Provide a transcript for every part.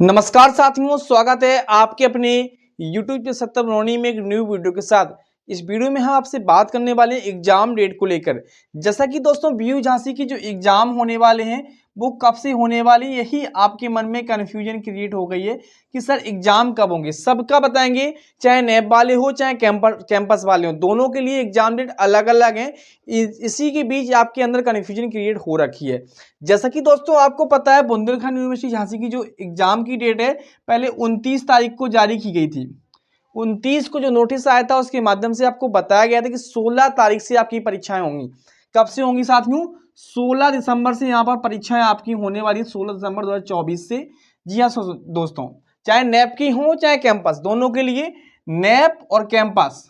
नमस्कार साथियों, स्वागत है आपके अपने YouTube पे सत्तर बनोनी में एक न्यू वीडियो के साथ। इस वीडियो में हम आपसे बात करने वाले हैं एग्जाम डेट को लेकर। जैसा कि दोस्तों बीयू झांसी की जो एग्जाम होने वाले हैं वो कब से होने वाली, यही आपके मन में कन्फ्यूजन क्रिएट हो गई है कि सर एग्जाम कब होंगे। सबका बताएंगे, चाहे नैब वाले हो चाहे कैंपस वाले हो, दोनों के लिए एग्जाम डेट अलग अलग है। इसी के बीच आपके अंदर कन्फ्यूजन क्रिएट हो रखी है। जैसा कि दोस्तों आपको पता है बुंदेलखंड यूनिवर्सिटी झांसी की जो एग्जाम की डेट है पहले 29 तारीख को जारी की गई थी। 29 को जो नोटिस आया था उसके माध्यम से आपको बताया गया था कि 16 तारीख से आपकी परीक्षाएं होंगी। कब से होंगी साथियों? 16 दिसंबर से यहाँ पर परीक्षाएं आपकी होने वाली 16 दिसंबर 2024 से। जी हाँ दोस्तों, चाहे नैप की हो चाहे कैंपस, दोनों के लिए नैप और कैंपस,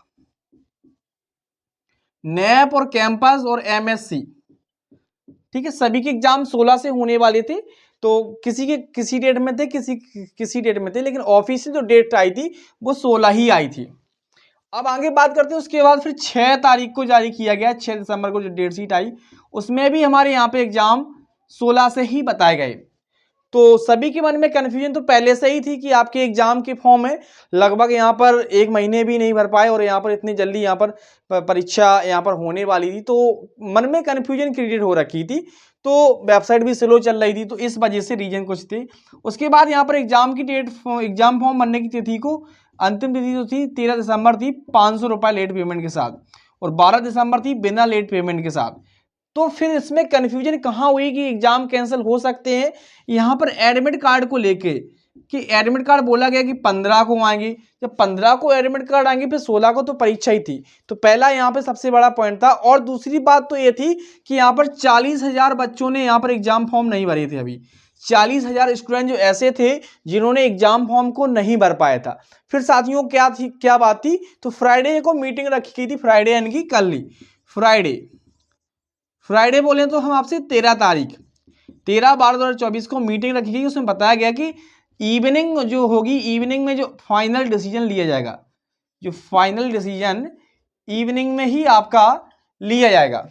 नैप और कैंपस और एमएससी, ठीक है, सभी के एग्जाम 16 से होने वाले थे। तो किसी के किसी डेट में थे, किसी डेट में थे, लेकिन ऑफिशियल जो डेट आई थी वो 16 ही आई थी। अब आगे बात करते हैं। उसके बाद फिर 6 तारीख को जारी किया गया, 6 दिसंबर को जो डेट शीट आई उसमें भी हमारे यहाँ पे एग्जाम 16 से ही बताए गए। तो सभी के मन में कन्फ्यूजन तो पहले से ही थी कि आपके एग्जाम के फॉर्म है लगभग यहाँ पर 1 महीने भी नहीं भर पाए और यहाँ पर इतनी जल्दी यहाँ पर परीक्षा यहाँ पर होने वाली थी, तो मन में कन्फ्यूजन क्रिएट हो रखी थी। तो वेबसाइट भी स्लो चल रही थी, तो इस वजह से रीजन कुछ थे। उसके बाद यहाँ पर एग्जाम की डेट, एग्जाम फॉर्म भरने की तिथि को, अंतिम तिथि जो थी 13 दिसंबर थी 500 रुपये लेट पेमेंट के साथ, और 12 दिसंबर थी बिना लेट पेमेंट के साथ। तो फिर इसमें कन्फ्यूजन कहाँ हुई कि एग्जाम कैंसिल हो सकते हैं। यहाँ पर एडमिट कार्ड को लेके कि एडमिट कार्ड बोला गया कि 15 को आएंगे, जब 15 को एडमिट कार्ड आएंगे फिर 16 को तो परीक्षा ही थी। तो पहला यहाँ पे सबसे बड़ा पॉइंट था। और दूसरी बात तो ये थी कि यहाँ पर 40,000 बच्चों ने यहाँ पर एग्जाम फॉर्म नहीं भरे थे। अभी 40,000 स्टूडेंट जो ऐसे थे जिन्होंने एग्जाम फॉर्म को नहीं भर पाया था। फिर साथियों क्या बात थी, तो फ्राइडे को मीटिंग रखी गई थी, फ्राइडे यानी कि कल ही फ्राइडे बोले तो हम आपसे 13 तारीख 13/12/2024 को मीटिंग रखी गई। उसमें बताया गया कि इवनिंग जो होगी, इवनिंग में जो फाइनल डिसीजन लिया जाएगा, जो फाइनल डिसीजन इवनिंग में ही आपका लिया जाएगा।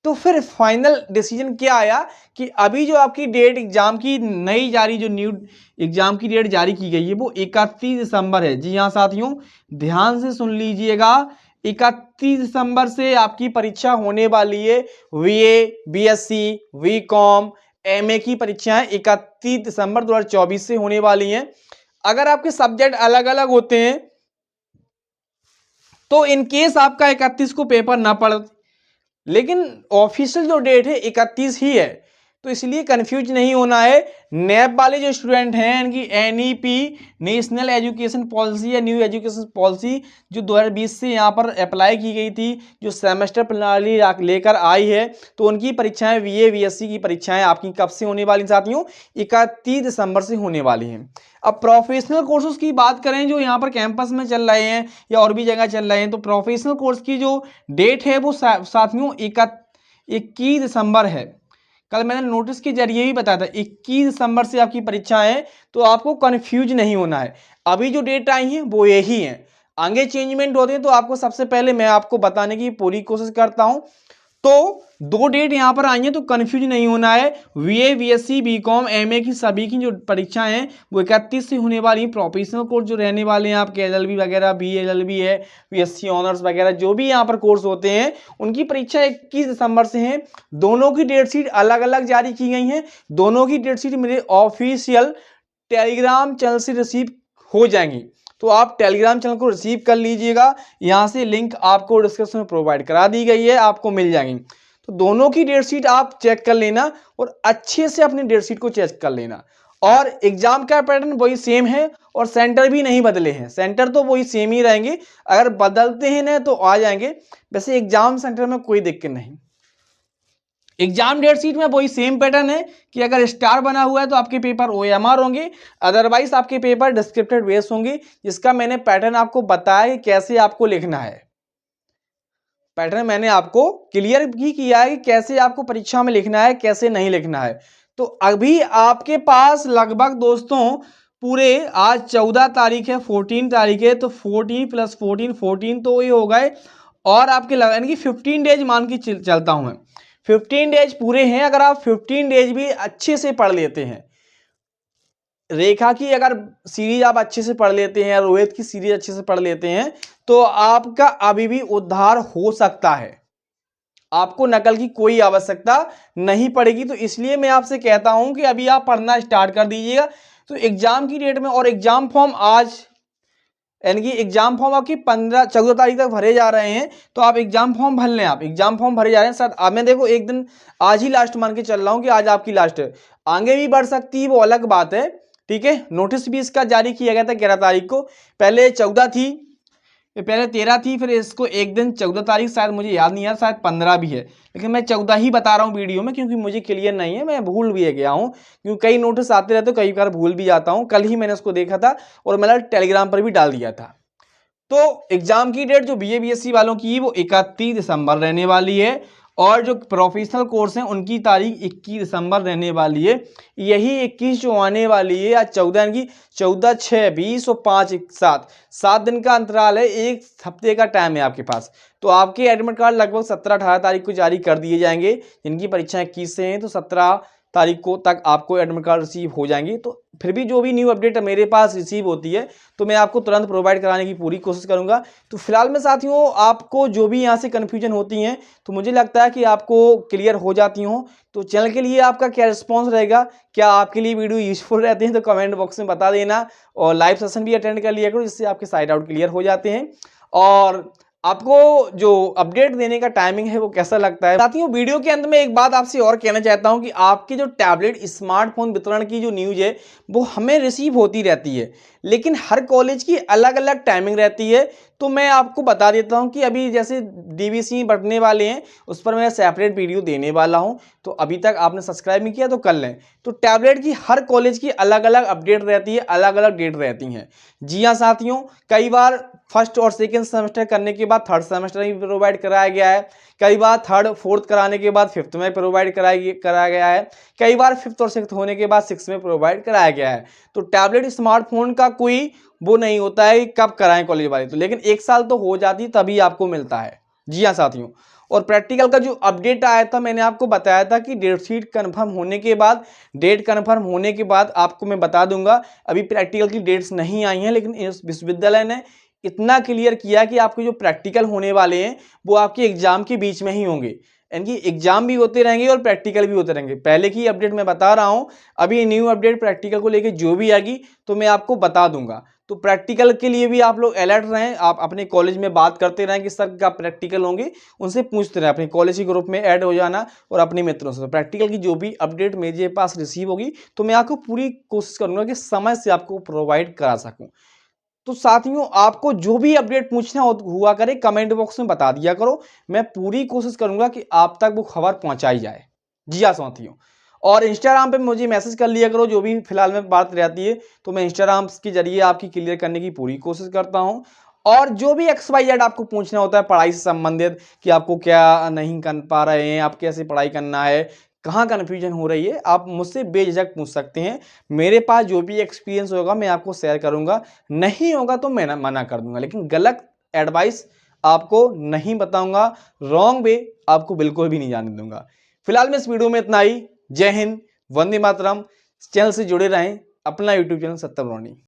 तो फिर फाइनल डिसीजन क्या आया कि अभी जो आपकी डेट एग्जाम की नई जारी, जो न्यू एग्जाम की डेट जारी की गई है वो 31 दिसंबर है। जी हाँ साथियों, ध्यान से सुन लीजिएगा, 31 दिसंबर से आपकी परीक्षा होने वाली है। बीए, बीएससी, बीकॉम, एमए की परीक्षाएं 31 दिसंबर 2024 से होने वाली हैं। अगर आपके सब्जेक्ट अलग अलग होते हैं तो इनकेस आपका 31 को पेपर ना पढ़, लेकिन ऑफिशियल जो डेट है 31 ही है, तो इसलिए कंफ्यूज नहीं होना है। नैब वाले जो स्टूडेंट हैं इनकी एनईपी, नेशनल एजुकेशन पॉलिसी या न्यू एजुकेशन पॉलिसी जो 2020 से यहाँ पर अप्लाई की गई थी, जो सेमेस्टर प्रणाली लेकर आई है, तो उनकी परीक्षाएं बीए बीएससी की परीक्षाएं आपकी कब से होने वाली साथियों? 31 दिसंबर से होने वाली हैं। अब प्रोफेशनल कोर्सेज की बात करें जो यहाँ पर कैंपस में चल रहे हैं या और भी जगह चल रहे हैं, तो प्रोफेशनल कोर्स की जो डेट है वो साथियों 21 दिसंबर है। कल मैंने नोटिस के जरिए ही बताया था 21 दिसंबर से आपकी परीक्षा है, तो आपको कंफ्यूज नहीं होना है। अभी जो डेट आई है वो यही है, आगे चेंजमेंट होते हैं तो आपको सबसे पहले मैं आपको बताने की पूरी कोशिश करता हूं। तो 2 डेट यहां पर आई हैं, तो कंफ्यूज नहीं होना है। बीए, बीएससी, बीकॉम, एमए की सभी की जो परीक्षाएं हैं वो 31 से होने वाली। प्रोफेशनल कोर्स जो रहने वाले हैं आपके एलएलबी वगैरह, बीएलएलबी है, बीएससी ऑनर्स वगैरह, जो भी यहाँ पर कोर्स होते हैं उनकी परीक्षा 21 दिसंबर से है। दोनों की डेट शीट अलग अलग जारी की गई हैं। दोनों की डेट शीट मेरे ऑफिशियल टेलीग्राम चैनल से रिसीव हो जाएंगी, तो आप टेलीग्राम चैनल को रिसीव कर लीजिएगा। यहाँ से लिंक आपको डिस्क्रिप्शन में प्रोवाइड करा दी गई है, आपको मिल जाएंगी। तो दोनों की डेट शीट आप चेक कर लेना और अच्छे से अपनी डेट शीट को चेक कर लेना। और एग्जाम का पैटर्न वही सेम है और सेंटर भी नहीं बदले हैं, सेंटर तो वही सेम ही रहेंगे। अगर बदलते हैं ना तो आ जाएंगे, वैसे एग्जाम सेंटर में कोई दिक्कत नहीं। एग्जाम डेट शीट में वही सेम पैटर्न है कि अगर स्टार बना हुआ है तो आपके पेपर ओएमआर होंगे, अदरवाइज आपके पेपर डिस्क्रिप्टिव बेस होंगे, जिसका मैंने पैटर्न आपको बताया कि कैसे आपको लिखना है। पैटर्न मैंने आपको क्लियर भी किया है कि कैसे आपको परीक्षा में लिखना है, कैसे नहीं लिखना है। तो अभी आपके पास लगभग दोस्तों पूरे, आज 14 तारीख है, 14 तारीख है, तो 14 + 14 14 तो ये हो गए। और आपके यानी कि 15 डेज मान के चलता हूं मैं, 15 डेज पूरे हैं। अगर आप 15 डेज भी अच्छे से पढ़ लेते हैं, रेखा की अगर सीरीज आप अच्छे से पढ़ लेते हैं या रोहित की सीरीज अच्छे से पढ़ लेते हैं तो आपका अभी भी उद्धार हो सकता है, आपको नकल की कोई आवश्यकता नहीं पड़ेगी। तो इसलिए मैं आपसे कहता हूं कि अभी आप पढ़ना स्टार्ट कर दीजिएगा। तो एग्जाम की डेट में, और एग्जाम फॉर्म आज, यानी कि एग्जाम फॉर्म आपकी 14 तारीख तक भरे जा रहे हैं। तो आप एग्जाम फॉर्म भर लें, आप एग्जाम फॉर्म भरे जा रहे हैं सर। अब मैं देखो एक दिन आज ही लास्ट मान के चल रहा हूं कि आज आपकी लास्ट है, आगे भी बढ़ सकती है वो अलग बात है, ठीक है। नोटिस भी इसका जारी किया गया था 11 तारीख को, पहले 14 थी, पहले 13 थी, फिर इसको एक दिन 14 तारीख, शायद मुझे याद नहीं है, शायद 15 भी है, लेकिन मैं 14 ही बता रहा हूँ वीडियो में क्योंकि मुझे क्लियर नहीं है, मैं भूल भी गया हूँ क्योंकि कई नोटिस आते रहते, कई बार भूल भी जाता हूँ। कल ही मैंने उसको देखा था और मैंने टेलीग्राम पर भी डाल दिया था। तो एग्जाम की डेट जो बीए बीएससी वालों की वो 31 दिसंबर रहने वाली है, और जो प्रोफेशनल कोर्स हैं उनकी तारीख 21 दिसंबर रहने वाली है। यही 21 जो आने वाली है आज 14, यानी 14, 6, 20 और 5, 7 दिन का अंतराल है, एक हफ्ते का टाइम है आपके पास। तो आपके एडमिट कार्ड लगभग 17-18 तारीख को जारी कर दिए जाएंगे। जिनकी परीक्षा 21 से हैं तो 17 तारीख को तक आपको एडमिट कार्ड रिसीव हो जाएंगी। तो फिर भी जो भी न्यू अपडेट मेरे पास रिसीव होती है तो मैं आपको तुरंत प्रोवाइड कराने की पूरी कोशिश करूंगा। तो फिलहाल में साथियों आपको जो भी यहाँ से कन्फ्यूजन होती हैं तो मुझे लगता है कि आपको क्लियर हो जाती हों। तो चैनल के लिए आपका क्या रिस्पॉन्स रहेगा, क्या आपके लिए वीडियो यूजफुल रहते हैं, तो कमेंट बॉक्स में बता देना, और लाइव सेशन भी अटेंड कर लिया करो जिससे आपके सारे डाउट क्लियर हो जाते हैं। और आपको जो अपडेट देने का टाइमिंग है वो कैसा लगता है। साथियों वीडियो के अंत में एक बात आपसे और कहना चाहता हूं कि आपके जो टैबलेट स्मार्टफोन वितरण की जो न्यूज है वो हमें रिसीव होती रहती है, लेकिन हर कॉलेज की अलग अलग टाइमिंग रहती है। तो मैं आपको बता देता हूं कि अभी जैसे डीवीसी बढ़ने वाले हैं उस पर मैं सेपरेट वीडियो देने वाला हूं, तो अभी तक आपने सब्सक्राइब नहीं किया तो कर लें। तो टैबलेट की हर कॉलेज की अलग अलग अपडेट रहती है, अलग अलग डेट रहती हैं। जी हाँ साथियों, कई बार फर्स्ट और सेकेंड सेमेस्टर करने के बाद थर्ड सेमेस्टर में प्रोवाइड कराया गया है, कई बार थर्ड फोर्थ कराने के बाद फिफ्थ में प्रोवाइड कराया गया है, कई बार फिफ्थ और सिक्स्थ होने के बाद सिक्स्थ में प्रोवाइड कराया गया है। तो टैबलेट स्मार्टफोन का कोई वो नहीं होता है कि कब कराएं कॉलेज वाले, तो लेकिन एक साल तो हो जाती तभी आपको मिलता है। जी हाँ साथियों, और प्रैक्टिकल का जो अपडेट आया था मैंने आपको बताया था कि डेट शीट कंफर्म होने के बाद, डेट कंफर्म होने के बाद आपको मैं बता दूंगा। अभी प्रैक्टिकल की डेट्स नहीं आई हैं, लेकिन इस विश्वविद्यालय ने इतना क्लियर किया कि आपके जो प्रैक्टिकल होने वाले हैं वो आपके एग्जाम के बीच में ही होंगे, यानी कि एग्जाम भी होते रहेंगे और प्रैक्टिकल भी होते रहेंगे। पहले की अपडेट मैं बता रहा हूं, अभी न्यू अपडेट प्रैक्टिकल को लेकर जो भी आएगी तो मैं आपको बता दूंगा। तो प्रैक्टिकल के लिए भी आप लोग अलर्ट रहें, आप अपने कॉलेज में बात करते रहें कि सर क्या प्रैक्टिकल होंगे, उनसे पूछते रहें, अपने कॉलेज के ग्रुप में ऐड हो जाना और अपने मित्रों से। तो प्रैक्टिकल की जो भी अपडेट मेरे पास रिसीव होगी तो मैं आपको पूरी कोशिश करूंगा कि समय से आपको प्रोवाइड करा सकूं। तो साथियों आपको जो भी अपडेट पूछना हुआ करे कमेंट बॉक्स में बता दिया करो, मैं पूरी कोशिश करूंगा कि आप तक वो खबर पहुंचाई जाए। जी हाँ साथियों, और इंस्टाग्राम पे मुझे मैसेज कर लिया करो जो भी फिलहाल में बात रहती है, तो मैं इंस्टाग्राम के जरिए आपकी क्लियर करने की पूरी कोशिश करता हूं। और जो भी XYZ आपको पूछना होता है पढ़ाई से संबंधित कि आपको क्या नहीं कर पा रहे हैं, आप कैसे पढ़ाई करना है, कहाँ कन्फ्यूजन हो रही है, आप मुझसे बेझिझक पूछ सकते हैं। मेरे पास जो भी एक्सपीरियंस होगा मैं आपको शेयर करूंगा, नहीं होगा तो मैं मना कर दूंगा, लेकिन गलत एडवाइस आपको नहीं बताऊंगा, रॉन्ग वे आपको बिल्कुल भी नहीं जाने दूंगा। फिलहाल में इस वीडियो में इतना ही। जय हिंद, वंदे मातरम। चैनल से जुड़े रहें, अपना यूट्यूब चैनल सत्यम रोनी।